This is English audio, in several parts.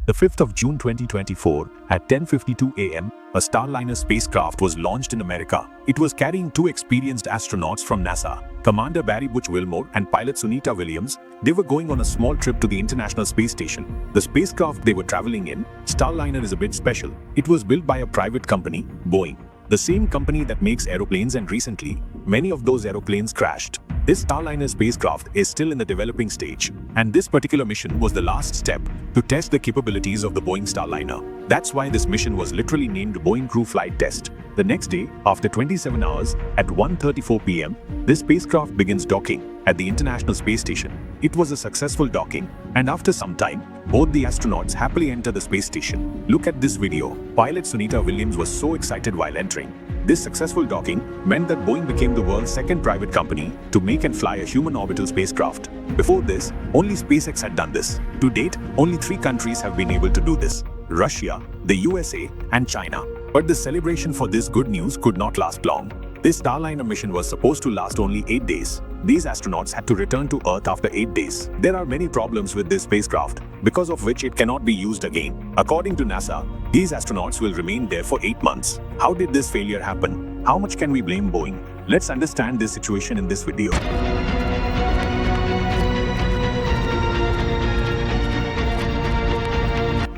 The 5th of June 2024, at 10:52 a.m., a Starliner spacecraft was launched in America. It was carrying two experienced astronauts from NASA, Commander Butch Wilmore and pilot Sunita Williams. They were going on a small trip to the International Space Station. The spacecraft they were traveling in, Starliner, is a bit special. It was built by a private company, Boeing, the same company that makes aeroplanes, and recently, many of those aeroplanes crashed. This Starliner spacecraft is still in the developing stage, and this particular mission was the last step to test the capabilities of the Boeing Starliner. That's why this mission was literally named Boeing Crew Flight Test. The next day, after 27 hours, at 1:34 p.m., this spacecraft begins docking at the International Space Station. It was a successful docking, and after some time, both the astronauts happily enter the space station. Look at this video. Pilot Sunita Williams was so excited while entering. This successful docking meant that Boeing became the world's second private company to make and fly a human orbital spacecraft. Before this, only SpaceX had done this. To date, only 3 countries have been able to do this: Russia, the USA, and China. But the celebration for this good news could not last long. This Starliner mission was supposed to last only 8 days. These astronauts had to return to Earth after 8 days. There are many problems with this spacecraft, because of which it cannot be used again. According to NASA, these astronauts will remain there for 8 months. How did this failure happen? How much can we blame Boeing? Let's understand this situation in this video.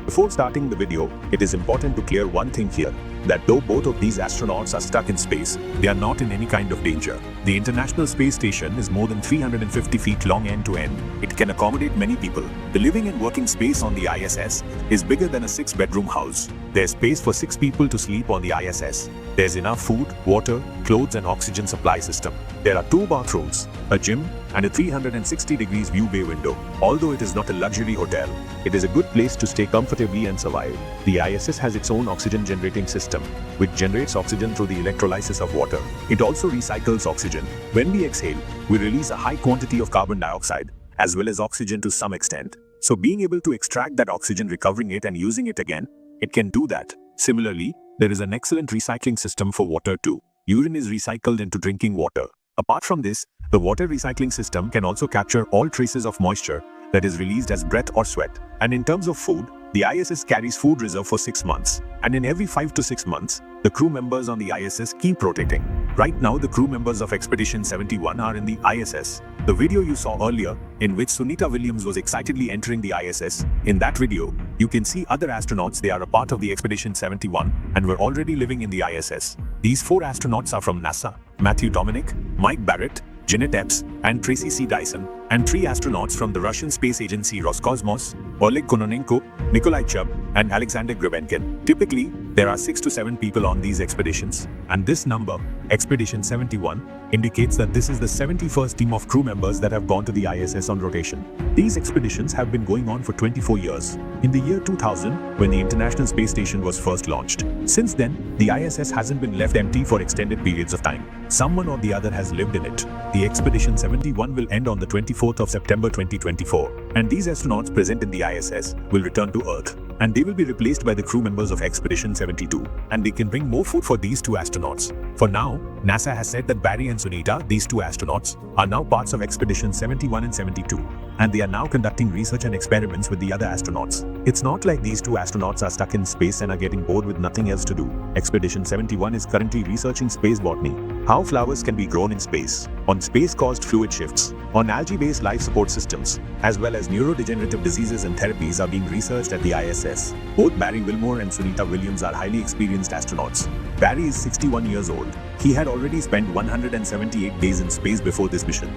Before starting the video, it is important to clear one thing here, that though both of these astronauts are stuck in space, they are not in any kind of danger. The International Space Station is more than 350 feet long end to end. It can accommodate many people. The living and working space on the ISS is bigger than a 6-bedroom house. There's space for 6 people to sleep on the ISS. There's enough food, water, clothes and oxygen supply system. There are 2 bathrooms, a gym, and a 360 degrees view bay window. Although it is not a luxury hotel, it is a good place to stay comfortably and survive. The ISS has its own oxygen generating system, which generates oxygen through the electrolysis of water. It also recycles oxygen. When we exhale, we release a high quantity of carbon dioxide, as well as oxygen to some extent. So being able to extract that oxygen, recovering it and using it again, it can do that. Similarly, there is an excellent recycling system for water too. Urine is recycled into drinking water. Apart from this, the water recycling system can also capture all traces of moisture that is released as breath or sweat. And in terms of food, the ISS carries food reserve for 6 months. And in every 5 to 6 months, the crew members on the ISS keep rotating. Right now, the crew members of Expedition 71 are in the ISS. The video you saw earlier, in which Sunita Williams was excitedly entering the ISS, in that video, you can see other astronauts. They are a part of the Expedition 71 and were already living in the ISS. These 4 astronauts are from NASA: Matthew Dominic, Mike Barrett, Janet Epps, and Tracy C. Dyson, and 3 astronauts from the Russian space agency Roscosmos: Oleg Kononenko, Nikolai Chubb, and Alexander Grebenkin. Typically, there are 6 to 7 people on these expeditions, and this number, Expedition 71, indicates that this is the 71st team of crew members that have gone to the ISS on rotation. These expeditions have been going on for 24 years. In the year 2000, when the International Space Station was first launched. Since then, the ISS hasn't been left empty for extended periods of time. Someone or the other has lived in it. The Expedition 71 will end on the 24th of September 2024, and these astronauts present in the ISS will return to Earth, and they will be replaced by the crew members of Expedition 72, and they can bring more food for these 2 astronauts. For now, NASA has said that Barry and Sunita, these 2 astronauts, are now parts of Expedition 71 and 72, and they are now conducting research and experiments with the other astronauts. It's not like these 2 astronauts are stuck in space and are getting bored with nothing else to do. Expedition 71 is currently researching space botany, how flowers can be grown in space, on space-caused fluid shifts, on algae-based life support systems, as well as neurodegenerative diseases and therapies are being researched at the ISS. Both Barry Wilmore and Sunita Williams are highly experienced astronauts. Barry is 61 years old. He had already spent 178 days in space before this mission.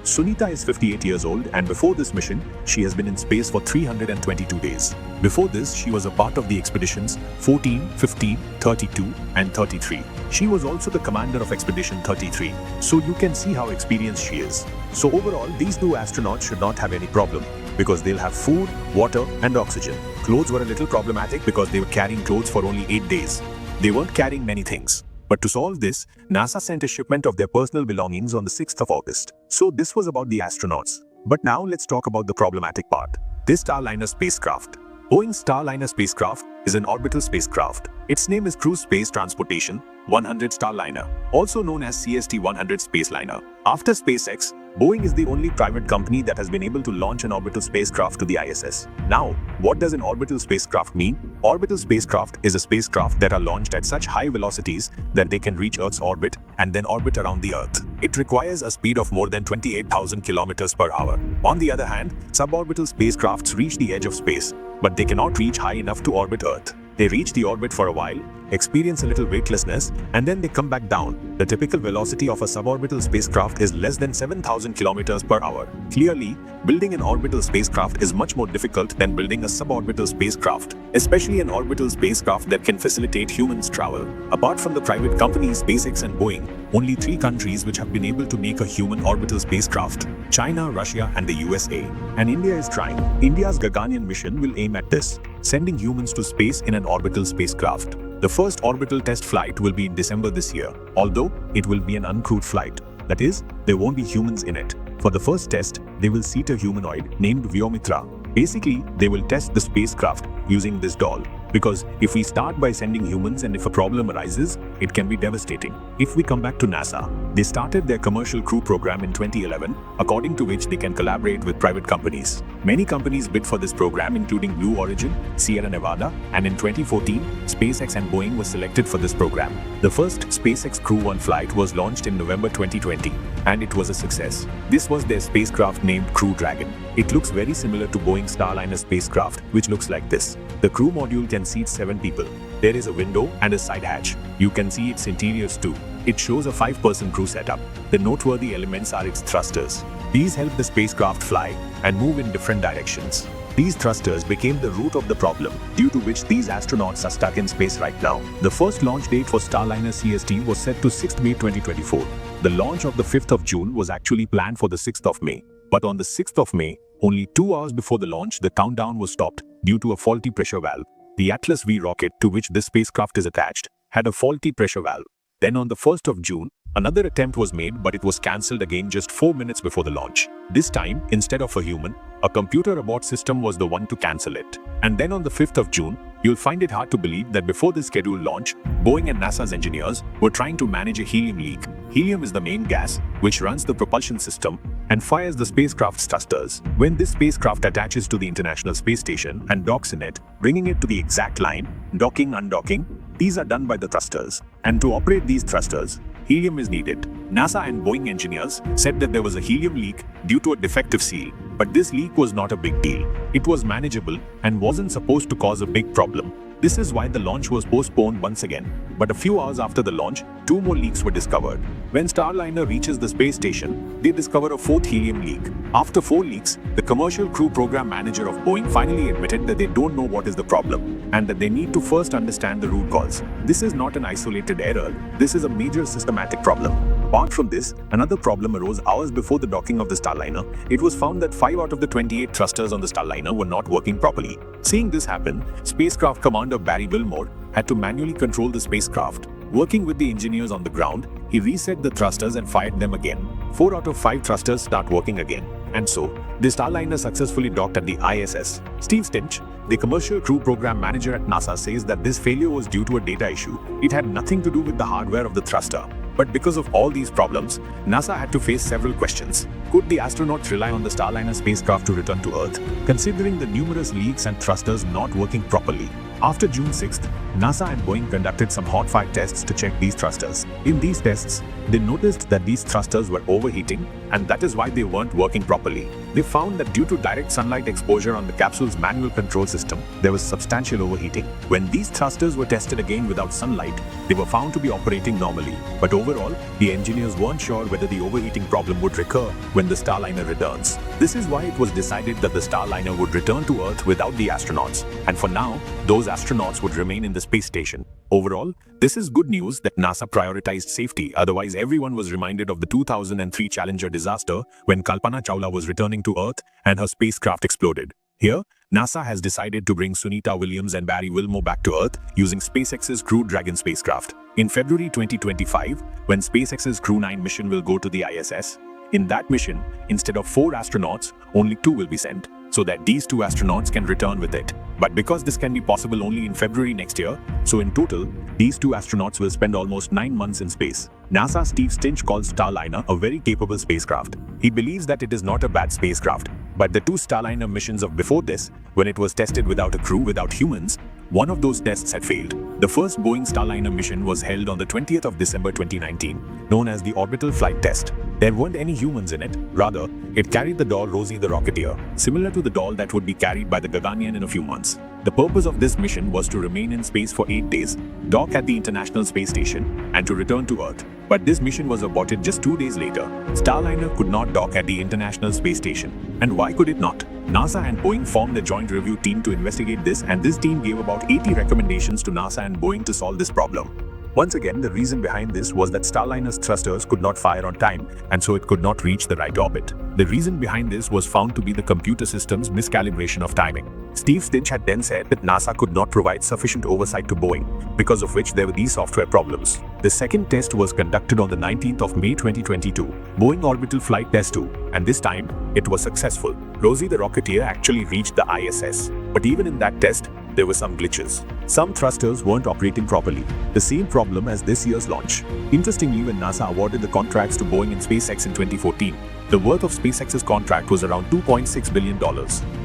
Sunita is 58 years old, and before this mission, she has been in space for 322 days. Before this, she was a part of the expeditions 14, 15, 32, and 33. She was also the commander of Expedition 33, so you can see how experienced she is. So overall, these 2 astronauts should not have any problem, because they'll have food, water, and oxygen. Clothes were a little problematic because they were carrying clothes for only 8 days. They weren't carrying many things. But to solve this, NASA sent a shipment of their personal belongings on the 6th of August. So this was about the astronauts. But now let's talk about the problematic part. This Starliner spacecraft. Boeing's Starliner spacecraft is an orbital spacecraft. Its name is Cruise Space Transportation 100 Starliner, also known as CST-100 Spaceliner. After SpaceX, Boeing is the only private company that has been able to launch an orbital spacecraft to the ISS. Now, what does an orbital spacecraft mean? Orbital spacecraft is a spacecraft that are launched at such high velocities that they can reach Earth's orbit and then orbit around the Earth. It requires a speed of more than 28,000 kilometers per hour. On the other hand, suborbital spacecrafts reach the edge of space, but they cannot reach high enough to orbit Earth. They reach the orbit for a while, experience a little weightlessness, and then they come back down. The typical velocity of a suborbital spacecraft is less than 7,000 kilometers per hour. Clearly, building an orbital spacecraft is much more difficult than building a suborbital spacecraft, especially an orbital spacecraft that can facilitate humans' travel. Apart from the private companies SpaceX and Boeing, only 3 countries which have been able to make a human orbital spacecraft: China, Russia, and the USA. And India is trying. India's Gaganyaan mission will aim at this, sending humans to space in an orbital spacecraft. The first orbital test flight will be in December this year, although it will be an uncrewed flight. That is, there won't be humans in it. For the first test, they will seat a humanoid named Vyomitra. Basically, they will test the spacecraft using this doll. Because if we start by sending humans and if a problem arises, it can be devastating. If we come back to NASA, they started their commercial crew program in 2011, according to which they can collaborate with private companies. Many companies bid for this program, including Blue Origin, Sierra Nevada, and in 2014, SpaceX and Boeing were selected for this program. The first SpaceX Crew 1 flight was launched in November 2020, and it was a success. This was their spacecraft named Crew Dragon. It looks very similar to Boeing's Starliner spacecraft, which looks like this. The crew module can seat 7 people. There is a window and a side hatch. You can see its interiors too. It shows a 5-person crew setup. The noteworthy elements are its thrusters. These help the spacecraft fly and move in different directions. These thrusters became the root of the problem, due to which these astronauts are stuck in space right now. The first launch date for Starliner CST was set to 6th May 2024. The launch of the 5th of June was actually planned for the 6th of May. But on the 6th of May, only 2 hours before the launch, the countdown was stopped due to a faulty pressure valve. The Atlas V rocket, to which this spacecraft is attached, had a faulty pressure valve. Then on the 1st of June, another attempt was made, but it was cancelled again just 4 minutes before the launch. This time, instead of a human, a computer abort system was the one to cancel it. And then on the 5th of June, you'll find it hard to believe that before the scheduled launch, Boeing and NASA's engineers were trying to manage a helium leak. Helium is the main gas which runs the propulsion system and fires the spacecraft's thrusters. When this spacecraft attaches to the International Space Station and docks in it, bringing it to the exact line, docking, undocking, these are done by the thrusters. And to operate these thrusters, helium is needed. NASA and Boeing engineers said that there was a helium leak due to a defective seal, but this leak was not a big deal. It was manageable and wasn't supposed to cause a big problem. This is why the launch was postponed once again. But a few hours after the launch, 2 more leaks were discovered. When Starliner reaches the space station, they discover a 4th helium leak. After 4 leaks, the commercial crew program manager of Boeing finally admitted that they don't know what is the problem and that they need to first understand the root cause. This is not an isolated error. This is a major systematic problem. Apart from this, another problem arose hours before the docking of the Starliner. It was found that 5 out of the 28 thrusters on the Starliner were not working properly. Seeing this happen, spacecraft commander Butch Wilmore had to manually control the spacecraft. Working with the engineers on the ground, he reset the thrusters and fired them again. 4 out of 5 thrusters start working again. And so, the Starliner successfully docked at the ISS. Steve Stinch, the commercial crew program manager at NASA, says that this failure was due to a data issue. It had nothing to do with the hardware of the thruster. But because of all these problems, NASA had to face several questions. Could the astronauts rely on the Starliner spacecraft to return to Earth, considering the numerous leaks and thrusters not working properly? After June 6th, NASA and Boeing conducted some hot fire tests to check these thrusters. In these tests, they noticed that these thrusters were overheating, and that is why they weren't working properly. They found that due to direct sunlight exposure on the capsule's manual control system, there was substantial overheating. When these thrusters were tested again without sunlight, they were found to be operating normally. But overall, the engineers weren't sure whether the overheating problem would recur when the Starliner returns. This is why it was decided that the Starliner would return to Earth without the astronauts. And for now, those astronauts would remain in the space station. Overall, this is good news that NASA prioritized safety, otherwise everyone was reminded of the 2003 Challenger disaster when Kalpana Chawla was returning to Earth and her spacecraft exploded. Here, NASA has decided to bring Sunita Williams and Butch Wilmore back to Earth using SpaceX's Crew Dragon spacecraft. In February 2025, when SpaceX's Crew 9 mission will go to the ISS, in that mission, instead of 4 astronauts, only 2 will be sent. so that these two astronauts can return with it. But because this can be possible only in February next year, so in total, these two astronauts will spend almost 9 months in space. NASA Steve Stinch calls Starliner a very capable spacecraft. He believes that it is not a bad spacecraft, but the two Starliner missions of before this, when it was tested without a crew, without humans, one of those tests had failed. The first Boeing Starliner mission was held on the 20th of December 2019, known as the Orbital Flight Test. There weren't any humans in it. Rather, it carried the doll Rosie the Rocketeer, similar to the doll that would be carried by the Gaganyaan in a few months. The purpose of this mission was to remain in space for 8 days, dock at the International Space Station, and to return to Earth. But this mission was aborted just 2 days later. Starliner could not dock at the International Space Station. And why could it not? NASA and Boeing formed a joint review team to investigate this, and this team gave about 80 recommendations to NASA and Boeing to solve this problem. Once again, the reason behind this was that Starliner's thrusters could not fire on time, and so it could not reach the right orbit. The reason behind this was found to be the computer system's miscalibration of timing. Steve Stinch had then said that NASA could not provide sufficient oversight to Boeing, because of which there were these software problems. The second test was conducted on the 19th of May 2022, Boeing Orbital Flight Test 2, and this time, it was successful. Rosie the Rocketeer actually reached the ISS. But even in that test, there were some glitches. Some thrusters weren't operating properly, the same problem as this year's launch. Interestingly, when NASA awarded the contracts to Boeing and SpaceX in 2014, the worth of SpaceX's contract was around $2.6 billion,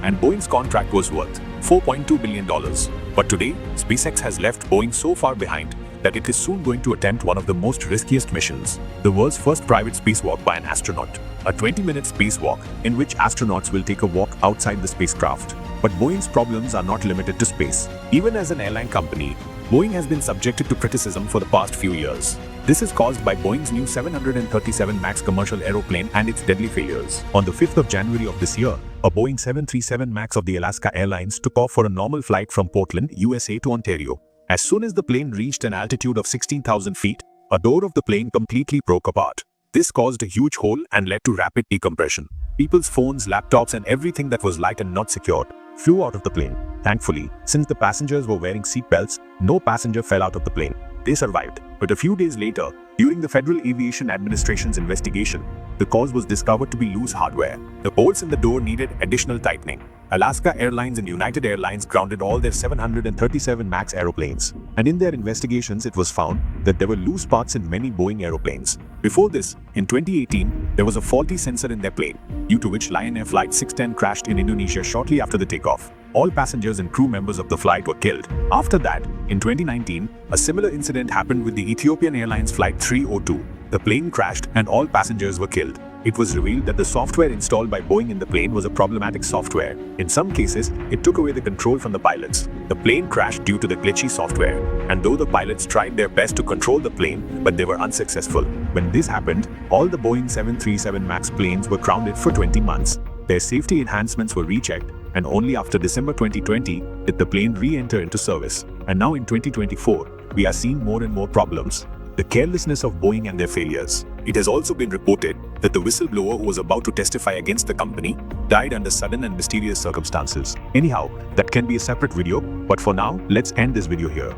and Boeing's contract was worth $4.2 billion. But today, SpaceX has left Boeing so far behind that it is soon going to attempt one of the most riskiest missions, the world's first private spacewalk by an astronaut. A 20-minute spacewalk in which astronauts will take a walk outside the spacecraft. But Boeing's problems are not limited to space. Even as an airline company, Boeing has been subjected to criticism for the past few years. This is caused by Boeing's new 737 MAX commercial aeroplane and its deadly failures. On the 5th of January of this year, a Boeing 737 MAX of the Alaska Airlines took off for a normal flight from Portland, USA to Ontario. As soon as the plane reached an altitude of 16,000 feet, a door of the plane completely broke apart. This caused a huge hole and led to rapid decompression. People's phones, laptops, and everything that was light and not secured flew out of the plane. Thankfully, since the passengers were wearing seatbelts, no passenger fell out of the plane. They survived. But a few days later, during the Federal Aviation Administration's investigation, the cause was discovered to be loose hardware. The bolts in the door needed additional tightening. Alaska Airlines and United Airlines grounded all their 737 MAX aeroplanes. And in their investigations, it was found that there were loose parts in many Boeing aeroplanes. Before this, in 2018, there was a faulty sensor in their plane, due to which Lion Air Flight 610 crashed in Indonesia shortly after the takeoff. All passengers and crew members of the flight were killed. After that, in 2019, a similar incident happened with the Ethiopian Airlines Flight 302. The plane crashed and all passengers were killed. It was revealed that the software installed by Boeing in the plane was a problematic software. In some cases, it took away the control from the pilots. The plane crashed due to the glitchy software, and though the pilots tried their best to control the plane, but they were unsuccessful. When this happened, all the Boeing 737 MAX planes were grounded for 20 months. Their safety enhancements were rechecked, and only after December 2020 did the plane re-enter into service. And now in 2024, we are seeing more and more problems. The carelessness of Boeing and their failures. It has also been reported that the whistleblower who was about to testify against the company died under sudden and mysterious circumstances. Anyhow, that can be a separate video, but for now, let's end this video here.